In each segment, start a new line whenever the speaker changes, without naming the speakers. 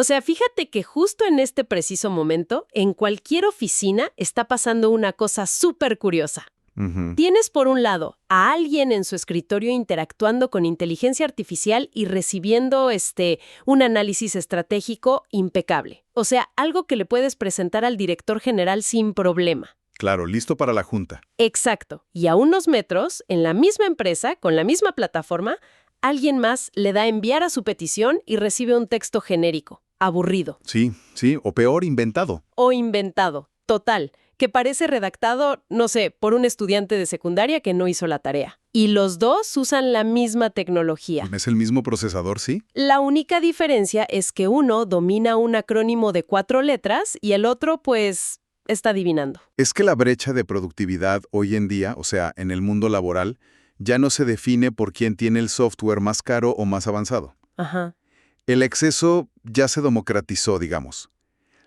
O sea, fíjate que justo en este preciso momento, en cualquier oficina está pasando una cosa súper curiosa.
Ujú.
Tienes por un lado a alguien en su escritorio interactuando con inteligencia artificial y recibiendo un análisis estratégico impecable. O sea, algo que le puedes presentar al director general sin problema.
Claro, listo para la junta.
Exacto. Y a unos metros, en la misma empresa, con la misma plataforma, alguien más le da a enviar a su petición y recibe un texto genérico, aburrido
Sí, sí, o peor, inventado.
o inventado, total, que parece redactado, no sé, por un estudiante de secundaria que no hizo la tarea. Y los dos usan la misma tecnología.
Es el mismo procesador, ¿sí?
La única diferencia es que uno domina un acrónimo de 4 letras y el otro, pues, está adivinando.
Es que la brecha de productividad hoy en día, o sea, en el mundo laboral, ya no se define por quién tiene el software más caro o más avanzado.
Ajá.
El exceso ya se democratizó, digamos.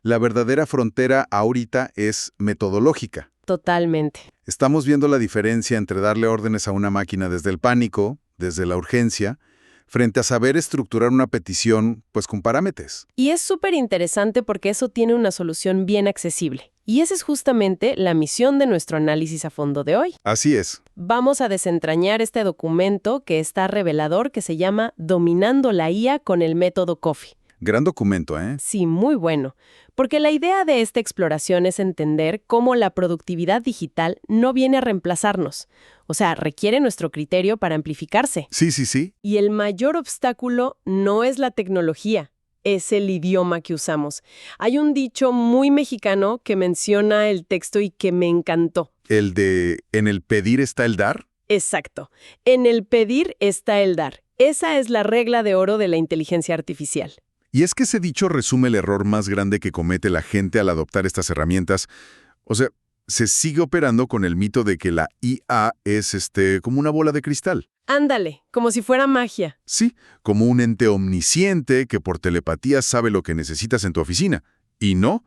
La verdadera frontera ahorita es metodológica.
Totalmente.
Estamos viendo la diferencia entre darle órdenes a una máquina desde el pánico, desde la urgencia, frente a saber estructurar una petición, pues con parámetros.
Y es súper interesante porque eso tiene una solución bien accesible. Y esa es justamente la misión de nuestro análisis a fondo de hoy.
Así es.
Vamos a desentrañar este documento que está revelador que se llama Dominando la IA con el método Coffee.
Gran documento, ¿eh?
Sí, muy bueno. Porque la idea de esta exploración es entender cómo la productividad digital no viene a reemplazarnos. O sea, requiere nuestro criterio para amplificarse.
Sí, sí, sí.
Y el mayor obstáculo no es la tecnología, es el idioma que usamos. Hay un dicho muy mexicano que menciona el texto y que me encantó.
El de ¿en el pedir está el dar?
Exacto. En el pedir está el dar. Esa es la regla de oro de la inteligencia artificial.
Y es que ese dicho resume el error más grande que comete la gente al adoptar estas herramientas. O sea, se sigue operando con el mito de que la IA es como una bola de cristal.
Ándale, como si fuera magia.
Sí, como un ente omnisciente que por telepatía sabe lo que necesitas en tu oficina. Y no.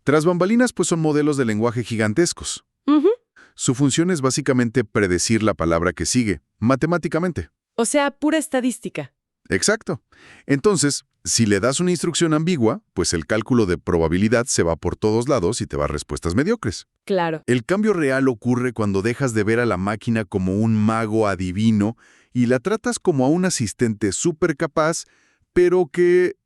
Tras bambalinas, pues son modelos de lenguaje gigantescos.
Ujú.
Su función es básicamente predecir la palabra que sigue, matemáticamente.
O sea, pura estadística.
Exacto. Entonces, si le das una instrucción ambigua, pues el cálculo de probabilidad se va por todos lados y te va a respuestas mediocres.
Claro.
El cambio real ocurre cuando dejas de ver a la máquina como un mago adivino y la tratas como a un asistente súper capaz, pero que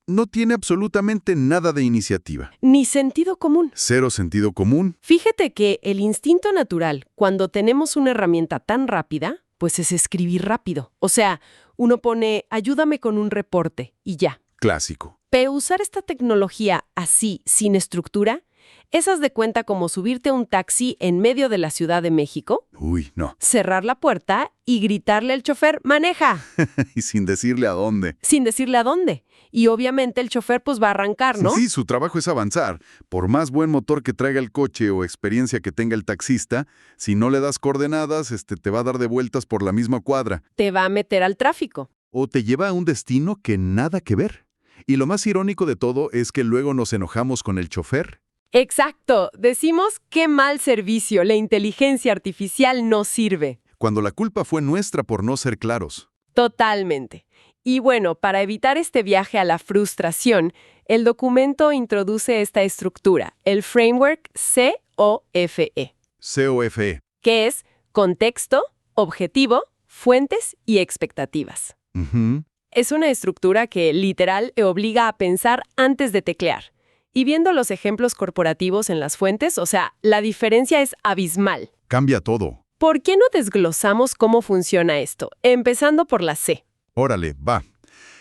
no tiene absolutamente nada de iniciativa.
Ni sentido común.
Cero sentido común.
Fíjate que el instinto natural, cuando tenemos una herramienta tan rápida, pues es escribir rápido. O sea, uno pone, ayúdame con un reporte y ya.
Clásico.
Pero usar esta tecnología así, sin estructura, es haz de cuenta como subirte a un taxi en medio de la Ciudad de México,
Uy, no.
cerrar la puerta y gritarle al chofer, ¡maneja!
Y sin decirle a dónde.
Sin decirle a dónde. Y obviamente el chofer pues va a arrancar, ¿no?
Sí, su trabajo es avanzar. Por más buen motor que traiga el coche o experiencia que tenga el taxista, si no le das coordenadas, te va a dar de vueltas por la misma cuadra.
Te va a meter al tráfico.
O te lleva a un destino que nada que ver. Y lo más irónico de todo es que luego nos enojamos con el chofer.
Exacto. Decimos qué mal servicio, la inteligencia artificial no sirve.
Cuando la culpa fue nuestra por no ser claros.
Totalmente. Y bueno, para evitar este viaje a la frustración, el documento introduce esta estructura, el framework COFE,
COFE.
que es contexto, objetivo, fuentes y expectativas.
Ujú.
Es una estructura que, literal, obliga a pensar antes de teclear. Y viendo los ejemplos corporativos en las fuentes, o sea, la diferencia es abismal.
Cambia todo.
¿Por qué no desglosamos cómo funciona esto? Empezando por la C.
Órale, va.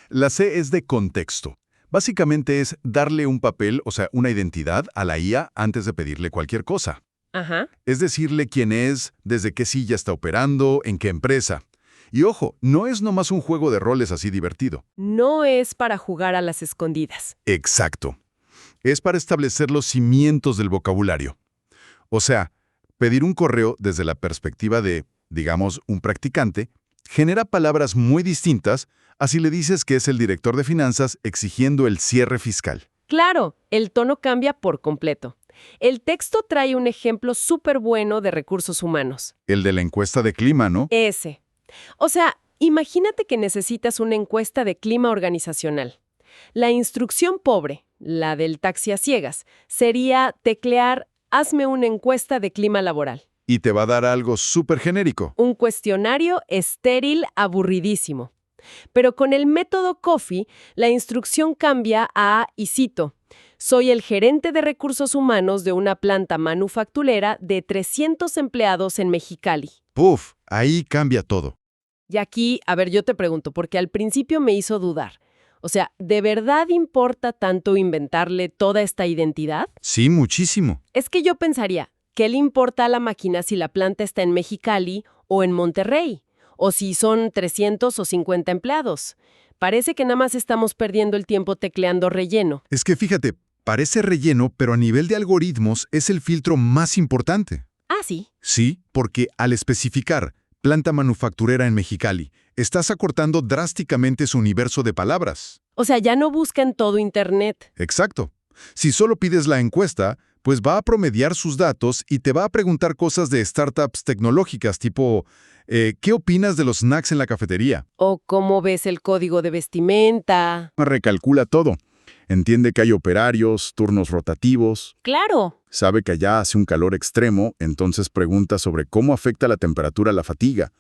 La C es de contexto. Básicamente es darle un papel, o sea, una identidad a la IA antes de pedirle cualquier cosa.
Ajá.
Es decirle quién es, desde qué silla está operando, en qué empresa. Y ojo, no es nomás un juego de roles así divertido.
No es para jugar a las escondidas.
Exacto. Es para establecer los cimientos del vocabulario. O sea, pedir un correo desde la perspectiva de, digamos, un practicante, genera palabras muy distintas a si le dices que es el director de finanzas exigiendo el cierre fiscal.
Claro, el tono cambia por completo. El texto trae un ejemplo súper bueno de recursos humanos.
El de la encuesta de clima, ¿no?
Ese. O sea, imagínate que necesitas una encuesta de clima organizacional. La instrucción pobre, la del taxi a ciegas, sería teclear «hazme una encuesta de clima laboral».
Y te va a dar algo súper genérico.
Un cuestionario estéril, aburridísimo. Pero con el método Coffee, la instrucción cambia a, y cito, «Soy el gerente de recursos humanos de una planta manufacturera de 300 empleados en Mexicali».
¡Puf! Ahí cambia todo.
Y aquí, a ver, yo te pregunto, porque al principio me hizo dudar. O sea, ¿de verdad importa tanto inventarle toda esta identidad?
Sí, muchísimo.
Es que yo pensaría, ¿qué le importa a la máquina si la planta está en Mexicali o en Monterrey? O si son 300 o 50 empleados. Parece que nada más estamos perdiendo el tiempo tecleando relleno.
Es que fíjate, parece relleno, pero a nivel de algoritmos es el filtro más importante.
Ah, sí.
Sí, porque al especificar planta manufacturera en Mexicali, estás acortando drásticamente su universo de palabras.
O sea, ya no busca en todo Internet.
Exacto. Si solo pides la encuesta, pues va a promediar sus datos y te va a preguntar cosas de startups tecnológicas, tipo, ¿qué opinas de los snacks en la cafetería?
O cómo ves el código de vestimenta.
Recalcula todo. Entiende que hay operarios, turnos rotativos.
Claro.
Sabe que allá hace un calor extremo, entonces pregunta sobre cómo afecta la temperatura a la fatiga.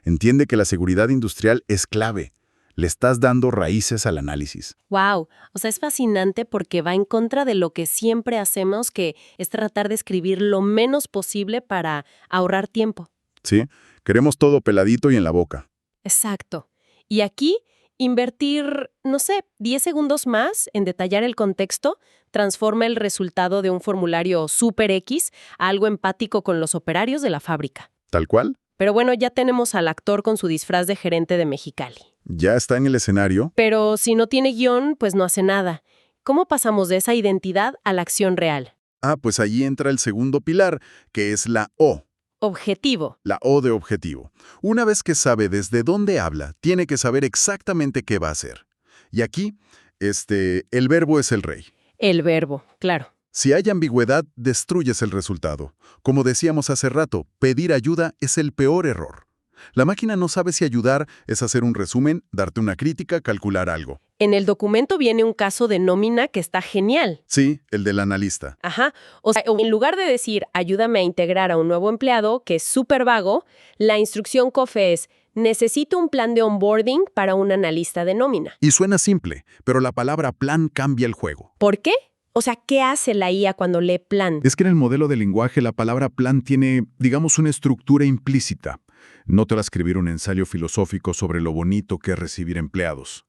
Entiende que la seguridad industrial es clave. Le estás dando raíces al análisis.
Wow, o sea, es fascinante porque va en contra de lo que siempre hacemos, que es tratar de escribir lo menos posible para ahorrar tiempo.
¿Sí? Queremos todo peladito y en la boca.
Exacto. Y aquí, invertir, no sé, 10 segundos más en detallar el contexto transforma el resultado de un formulario super X a algo empático con los operarios de la fábrica.
¿Tal cual?
Pero bueno, ya tenemos al actor con su disfraz de gerente de Mexicali.
Ya está en el escenario.
Pero si no tiene guión, pues no hace nada. ¿Cómo pasamos de esa identidad a la acción real?
Ah, pues allí entra el segundo pilar, que es la O.
Objetivo.
La O de objetivo. Una vez que sabe desde dónde habla, tiene que saber exactamente qué va a hacer. Y aquí, el verbo es el rey.
El verbo, claro.
Si hay ambigüedad, destruyes el resultado. Como decíamos hace rato, pedir ayuda es el peor error. La máquina no sabe si ayudar es hacer un resumen, darte una crítica, calcular algo.
En el documento viene un caso de nómina que está genial.
Sí, el del analista.
Ajá. O sea, en lugar de decir, ayúdame a integrar a un nuevo empleado, que es súper vago, la instrucción COFE es, necesito un plan de onboarding para un analista de nómina.
Y suena simple, pero la palabra plan cambia el juego.
¿Por qué? O sea, ¿qué hace la IA cuando lee plan?
Es que en el modelo de lenguaje la palabra plan tiene, digamos, una estructura implícita. No te va a escribir un ensayo filosófico sobre lo bonito que es recibir empleados.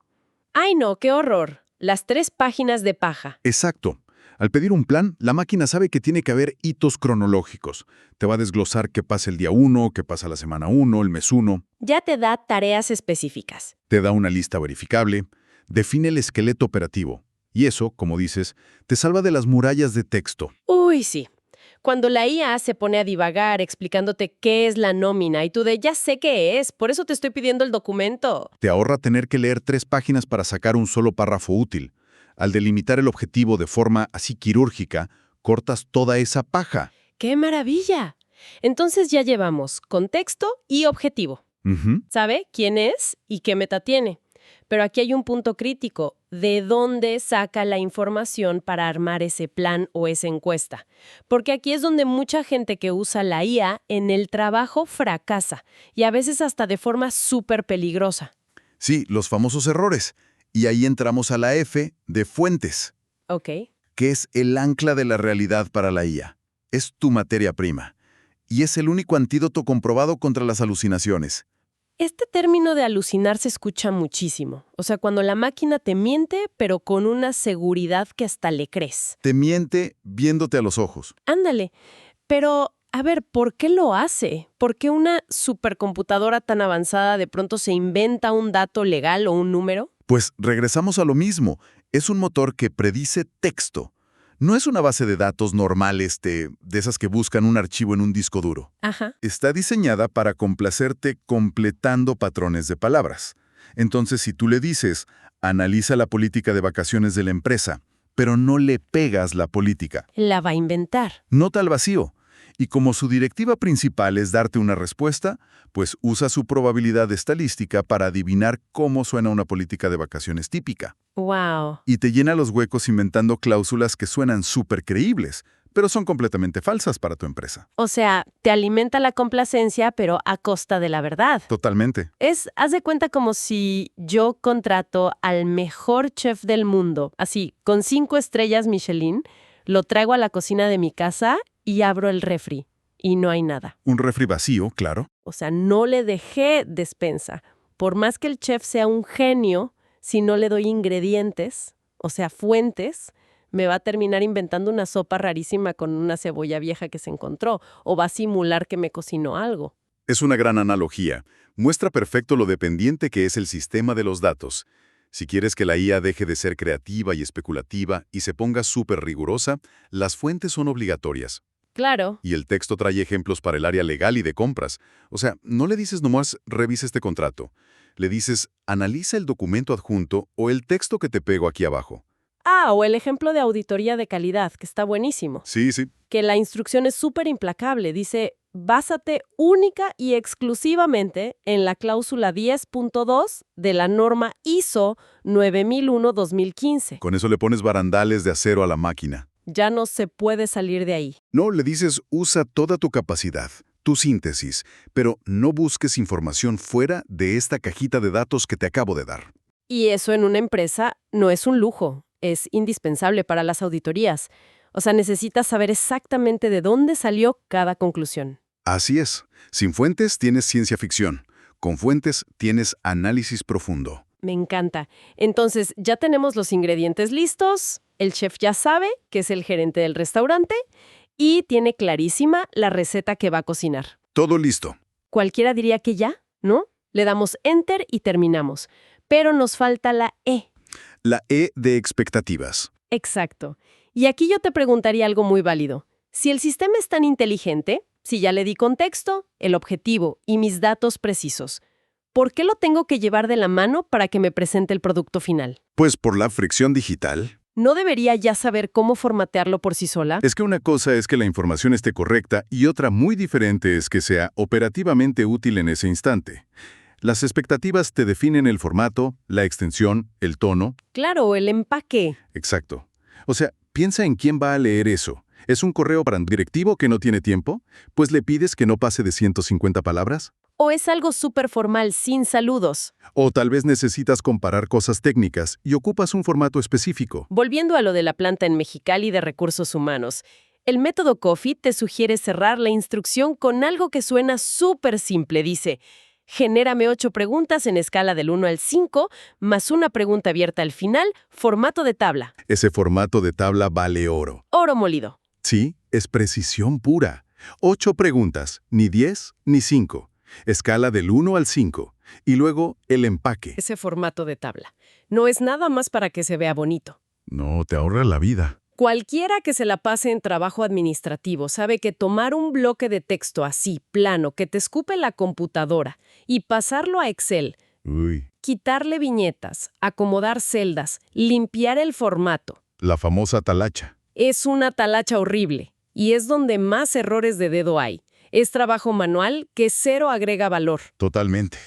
¡Ay no, qué horror! Las 3 páginas de paja.
Exacto. Al pedir un plan, la máquina sabe que tiene que haber hitos cronológicos. Te va a desglosar qué pasa el día 1, qué pasa la semana 1, el mes 1.
Ya te da tareas específicas.
Te da una lista verificable. Define el esqueleto operativo. Y eso, como dices, te salva de las murallas de texto.
Uy, sí. Cuando la IA se pone a divagar explicándote qué es la nómina y tú de ya sé qué es, por eso te estoy pidiendo el documento.
Te ahorra tener que leer 3 páginas para sacar un solo párrafo útil. Al delimitar el objetivo de forma así quirúrgica, cortas toda esa paja.
¡Qué maravilla! Entonces ya llevamos contexto y objetivo. ¿Sabe quién es y qué meta tiene? Pero aquí hay un punto crítico. ¿De dónde saca la información para armar ese plan o esa encuesta? Porque aquí es donde mucha gente que usa la IA en el trabajo fracasa y a veces hasta de forma súper peligrosa.
Sí, los famosos errores. Y ahí entramos a la F de fuentes,
Ok.
que es el ancla de la realidad para la IA. Es tu materia prima. Y es el único antídoto comprobado contra las alucinaciones.
Este término de alucinar se escucha muchísimo. O sea, cuando la máquina te miente, pero con una seguridad que hasta le crees.
Te miente viéndote a los ojos.
Ándale. Pero, a ver, ¿por qué lo hace? ¿Por qué una supercomputadora tan avanzada de pronto se inventa un dato legal o un número?
Pues regresamos a lo mismo. Es un motor que predice texto. No es una base de datos normal, de esas que buscan un archivo en un disco duro.
Ajá.
Está diseñada para complacerte completando patrones de palabras. Entonces, si tú le dices, analiza la política de vacaciones de la empresa, pero no le pegas la política.
La va a inventar.
Nota al vacío. Y como su directiva principal es darte una respuesta, pues usa su probabilidad estadística para adivinar cómo suena una política de vacaciones típica.
¡Wow!
Y te llena los huecos inventando cláusulas que suenan súper creíbles, pero son completamente falsas para tu empresa.
O sea, te alimenta la complacencia, pero a costa de la verdad.
Totalmente.
Haz de cuenta como si yo contrato al mejor chef del mundo, así, con 5 estrellas Michelin, lo traigo a la cocina de mi casa y abro el refri. Y no hay nada.
Un refri vacío, claro.
O sea, no le dejé despensa. Por más que el chef sea un genio, si no le doy ingredientes, o sea, fuentes, me va a terminar inventando una sopa rarísima con una cebolla vieja que se encontró, o va a simular que me cocinó algo.
Es una gran analogía. Muestra perfecto lo dependiente que es el sistema de los datos. Si quieres que la IA deje de ser creativa y especulativa y se ponga súper rigurosa, las fuentes son obligatorias.
Claro.
Y el texto trae ejemplos para el área legal y de compras. O sea, no le dices nomás, revisa este contrato. Le dices, analiza el documento adjunto o el texto que te pego aquí abajo.
Ah, o el ejemplo de auditoría de calidad, que está buenísimo.
Sí, sí.
Que la instrucción es súper implacable. Dice, básate única y exclusivamente en la cláusula 10.2 de la norma ISO 9001-2015.
Con eso le pones barandales de acero a la máquina.
Ya no se puede salir de ahí.
No, le dices, usa toda tu capacidad, tu síntesis, pero no busques información fuera de esta cajita de datos que te acabo de dar.
Y eso en una empresa no es un lujo, es indispensable para las auditorías. O sea, necesitas saber exactamente de dónde salió cada conclusión.
Así es. Sin fuentes tienes ciencia ficción. Con fuentes tienes análisis profundo.
Me encanta. Entonces, ya tenemos los ingredientes listos, el chef ya sabe que es el gerente del restaurante y tiene clarísima la receta que va a cocinar.
Todo listo.
Cualquiera diría que ya, ¿no? Le damos Enter y terminamos. Pero nos falta la E.
La E de expectativas.
Exacto. Y aquí yo te preguntaría algo muy válido. Si el sistema es tan inteligente, si ya le di contexto, el objetivo y mis datos precisos, ¿por qué lo tengo que llevar de la mano para que me presente el producto final?
Pues por la fricción digital.
¿No debería ya saber cómo formatearlo por sí sola?
Es que una cosa es que la información esté correcta y otra muy diferente es que sea operativamente útil en ese instante. Las expectativas te definen el formato, la extensión, el tono.
Claro, el empaque.
Exacto. O sea, piensa en quién va a leer eso. ¿Es un correo para un directivo que no tiene tiempo? Pues le pides que no pase de 150 palabras.
¿O es algo súper formal, sin saludos?
O tal vez necesitas comparar cosas técnicas y ocupas un formato específico.
Volviendo a lo de la planta en Mexicali de recursos humanos, el método Coffee te sugiere cerrar la instrucción con algo que suena súper simple. Dice, genérame 8 preguntas en escala del 1 al 5, más una pregunta abierta al final, formato de tabla.
Ese formato de tabla vale oro.
Oro molido.
Sí, es precisión pura. 8 preguntas, ni 10 ni 5. Escala del 1 al 5. Y luego el empaque.
Ese formato de tabla. No es nada más para que se vea bonito.
No, te ahorra la vida.
Cualquiera que se la pase en trabajo administrativo sabe que tomar un bloque de texto así, plano, que te escupe la computadora, y pasarlo a Excel,
Uy,
quitarle viñetas, acomodar celdas, limpiar el formato,
la famosa talacha.
es una talacha horrible. Y es donde más errores de dedo hay. Es trabajo manual que cero agrega valor.
Totalmente.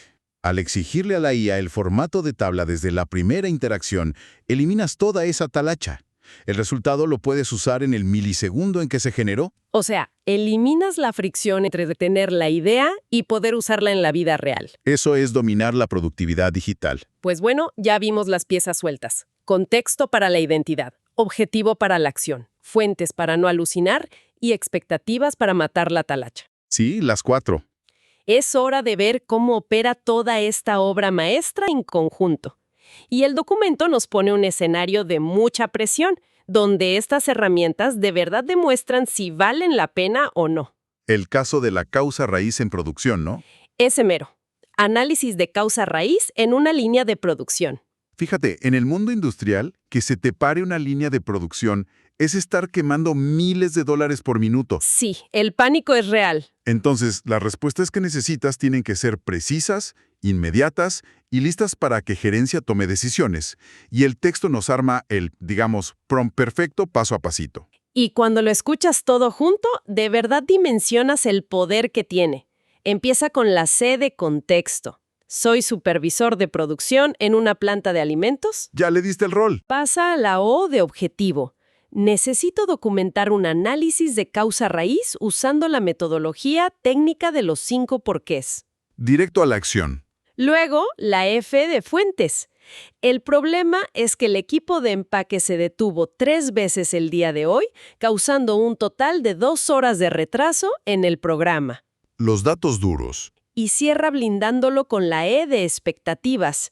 Al exigirle a la IA el formato de tabla desde la primera interacción, eliminas toda esa talacha. El resultado lo puedes usar en el milisegundo en que se generó.
O sea, eliminas la fricción entre tener la idea y poder usarla en la vida real.
Eso es dominar la productividad digital.
Pues bueno, ya vimos las piezas sueltas. Contexto para la identidad, objetivo para la acción, fuentes para no alucinar y expectativas para matar la talacha.
Sí, las 4.
Es hora de ver cómo opera toda esta obra maestra en conjunto. Y el documento nos pone un escenario de mucha presión, donde estas herramientas de verdad demuestran si valen la pena o no.
El caso de la causa raíz en producción, ¿no?
Ese mero. Análisis de causa raíz en una línea de producción.
Fíjate, en el mundo industrial, que se te pare una línea de producción es estar quemando miles de dólares por minuto.
Sí, el pánico es real.
Entonces, las respuestas que necesitas tienen que ser precisas, inmediatas y listas para que gerencia tome decisiones. Y el texto nos arma el, digamos, prompt perfecto paso a pasito.
Y cuando lo escuchas todo junto, de verdad dimensionas el poder que tiene. Empieza con la C de contexto. Soy supervisor de producción en una planta de alimentos.
Ya le diste el rol.
Pasa a la O de objetivo. Necesito documentar un análisis de causa raíz usando la metodología técnica de los 5 porqués.
Directo a la acción.
Luego, la F de fuentes. El problema es que el equipo de empaque se detuvo 3 veces el día de hoy, causando un total de 2 horas de retraso en el programa.
Los datos duros.
Y cierra blindándolo con la E de expectativas.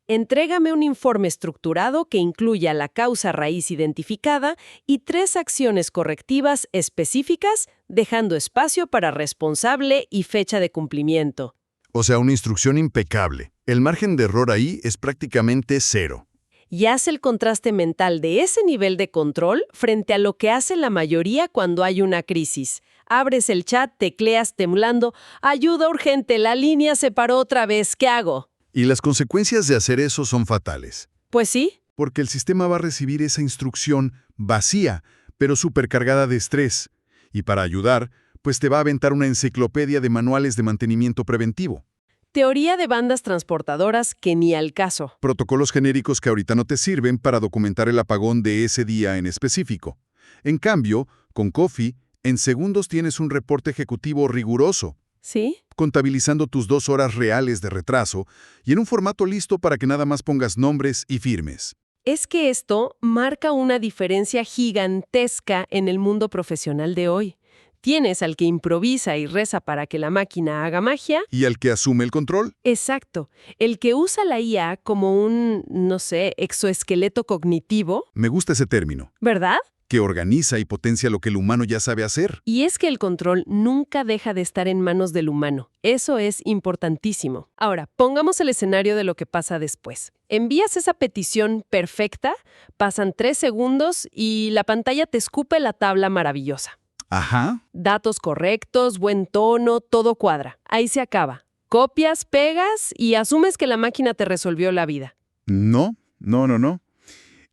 Entrégame un informe estructurado que incluya la causa raíz identificada y 3 acciones correctivas específicas, dejando espacio para responsable y fecha de cumplimiento.
O sea, una instrucción impecable. El margen de error ahí es prácticamente cero.
Y hace el contraste mental de ese nivel de control frente a lo que hace la mayoría cuando hay una crisis. Abres el chat, tecleas temblando, ayuda urgente, la línea se paró otra vez, ¿qué hago?
Y las consecuencias de hacer eso son fatales.
Pues sí.
Porque el sistema va a recibir esa instrucción vacía, pero supercargada de estrés. Y para ayudar, pues te va a aventar una enciclopedia de manuales de mantenimiento preventivo.
Teoría de bandas transportadoras que ni al caso.
Protocolos genéricos que ahorita no te sirven para documentar el apagón de ese día en específico. En cambio, con Coffee, en segundos tienes un reporte ejecutivo riguroso,
¿Sí?
contabilizando tus 2 horas reales de retraso y en un formato listo para que nada más pongas nombres y firmes.
Es que esto marca una diferencia gigantesca en el mundo profesional de hoy. Tienes al que improvisa y reza para que la máquina haga magia.
¿Y al que asume el control?
Exacto. El que usa la IA como un, no sé, exoesqueleto cognitivo.
Me gusta ese término.
¿Verdad?
Que organiza y potencia lo que el humano ya sabe hacer.
Y es que el control nunca deja de estar en manos del humano. Eso es importantísimo. Ahora, pongamos el escenario de lo que pasa después. Envías esa petición perfecta, pasan 3 segundos y la pantalla te escupe la tabla maravillosa.
Ajá.
Datos correctos, buen tono, todo cuadra. Ahí se acaba. Copias, pegas y asumes que la máquina te resolvió la vida.
No.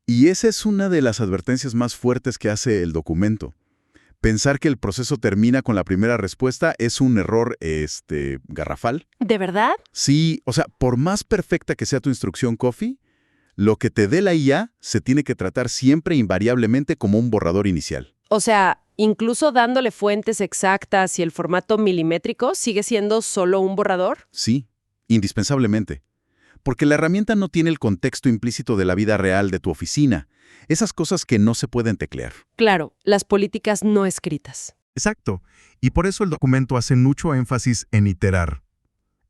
Y esa es una de las advertencias más fuertes que hace el documento. Pensar que el proceso termina con la primera respuesta es un error, garrafal.
¿De verdad?
Sí, o sea, por más perfecta que sea tu instrucción, Coffee, lo que te dé la IA se tiene que tratar siempre invariablemente como un borrador inicial.
O sea, incluso dándole fuentes exactas y el formato milimétrico, ¿sigue siendo solo un borrador?
Sí, indispensablemente. Porque la herramienta no tiene el contexto implícito de la vida real de tu oficina. Esas cosas que no se pueden teclear.
Claro, las políticas no escritas.
Exacto. Y por eso el documento hace mucho énfasis en iterar,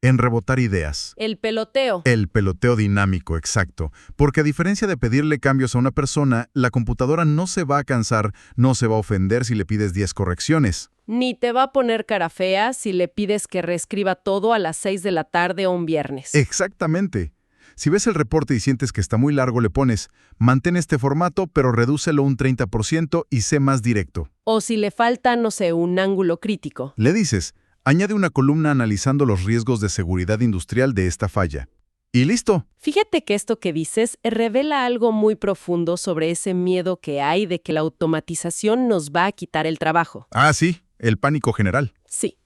en rebotar ideas.
El peloteo.
El peloteo dinámico, exacto. Porque a diferencia de pedirle cambios a una persona, la computadora no se va a cansar, no se va a ofender si le pides 10 correcciones.
Ni te va a poner cara fea si le pides que reescriba todo a las 6 de la tarde o un viernes.
Exactamente. Si ves el reporte y sientes que está muy largo, le pones, mantén este formato, pero redúcelo un 30% y sé más directo.
O si le falta, no sé, un ángulo crítico.
Le dices, añade una columna analizando los riesgos de seguridad industrial de esta falla. Y listo.
Fíjate que esto que dices revela algo muy profundo sobre ese miedo que hay de que la automatización nos va a quitar el trabajo.
Ah, sí, el pánico general.
Sí.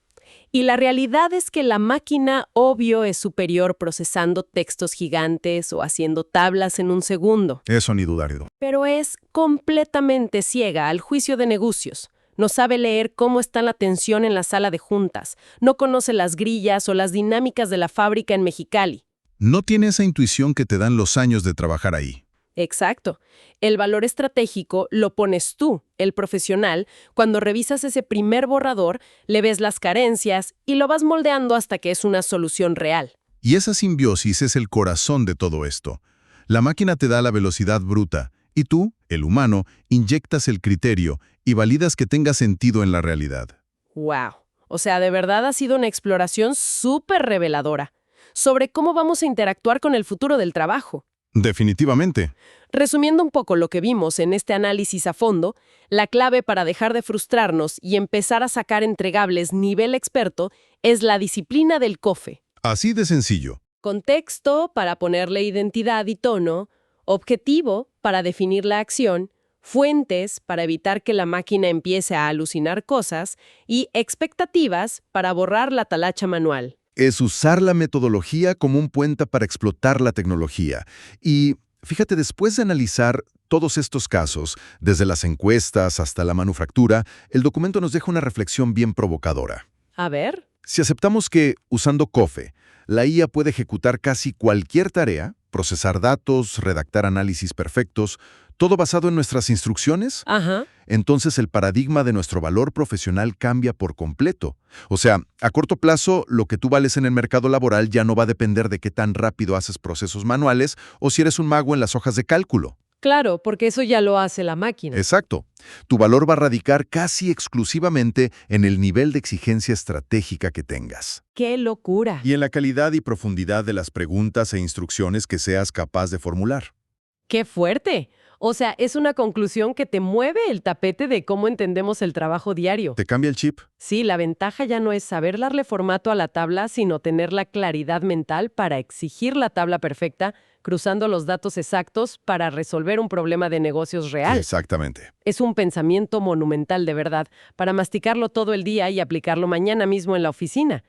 Y la realidad es que la máquina, obvio, es superior procesando textos gigantes o haciendo tablas en un segundo.
Eso ni dudarlo.
Pero es completamente ciega al juicio de negocios. No sabe leer cómo está la tensión en la sala de juntas. No conoce las grillas o las dinámicas de la fábrica en Mexicali.
No tiene esa intuición que te dan los años de trabajar ahí.
Exacto. El valor estratégico lo pones tú, el profesional. Cuando revisas ese primer borrador, le ves las carencias y lo vas moldeando hasta que es una solución real.
Y esa simbiosis es el corazón de todo esto. La máquina te da la velocidad bruta, y tú, el humano, inyectas el criterio y validas que tenga sentido en la realidad.
¡Wow! O sea, de verdad ha sido una exploración súper reveladora sobre cómo vamos a interactuar con el futuro del trabajo.
Definitivamente.
Resumiendo un poco lo que vimos en este análisis a fondo, la clave para dejar de frustrarnos y empezar a sacar entregables nivel experto es la disciplina del COFE.
Así de sencillo.
Contexto para ponerle identidad y tono, objetivo para definir la acción, fuentes para evitar que la máquina empiece a alucinar cosas y expectativas para borrar la talacha manual.
Es usar la metodología como un puente para explotar la tecnología. Y fíjate, después de analizar todos estos casos, desde las encuestas hasta la manufactura, el documento nos deja una reflexión bien provocadora.
A ver.
Si aceptamos que, usando COFE, la IA puede ejecutar casi cualquier tarea, procesar datos, redactar análisis perfectos, todo basado en nuestras instrucciones,
Ajá.
entonces el paradigma de nuestro valor profesional cambia por completo. O sea, a corto plazo, lo que tú vales en el mercado laboral ya no va a depender de qué tan rápido haces procesos manuales o si eres un mago en las hojas de cálculo.
Claro, porque eso ya lo hace la máquina.
Exacto. Tu valor va a radicar casi exclusivamente en el nivel de exigencia estratégica que tengas.
¡Qué locura!
Y en la calidad y profundidad de las preguntas e instrucciones que seas capaz de formular.
¡Qué fuerte! O sea, es una conclusión que te mueve el tapete de cómo entendemos el trabajo diario.
¿Te cambia el chip?
Sí, la ventaja ya no es saber darle formato a la tabla, sino tener la claridad mental para exigir la tabla perfecta, cruzando los datos exactos para resolver un problema de negocios real.
Exactamente.
Es un pensamiento monumental de verdad, para masticarlo todo el día y aplicarlo mañana mismo en la oficina.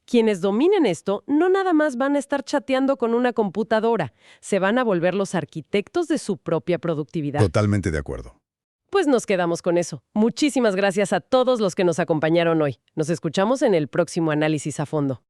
Quienes dominen esto no nada más van a estar chateando con una computadora, se van a volver los arquitectos de su propia productividad.
Totalmente de acuerdo.
Pues nos quedamos con eso. Muchísimas gracias a todos los que nos acompañaron hoy. Nos escuchamos en el próximo Análisis a Fondo.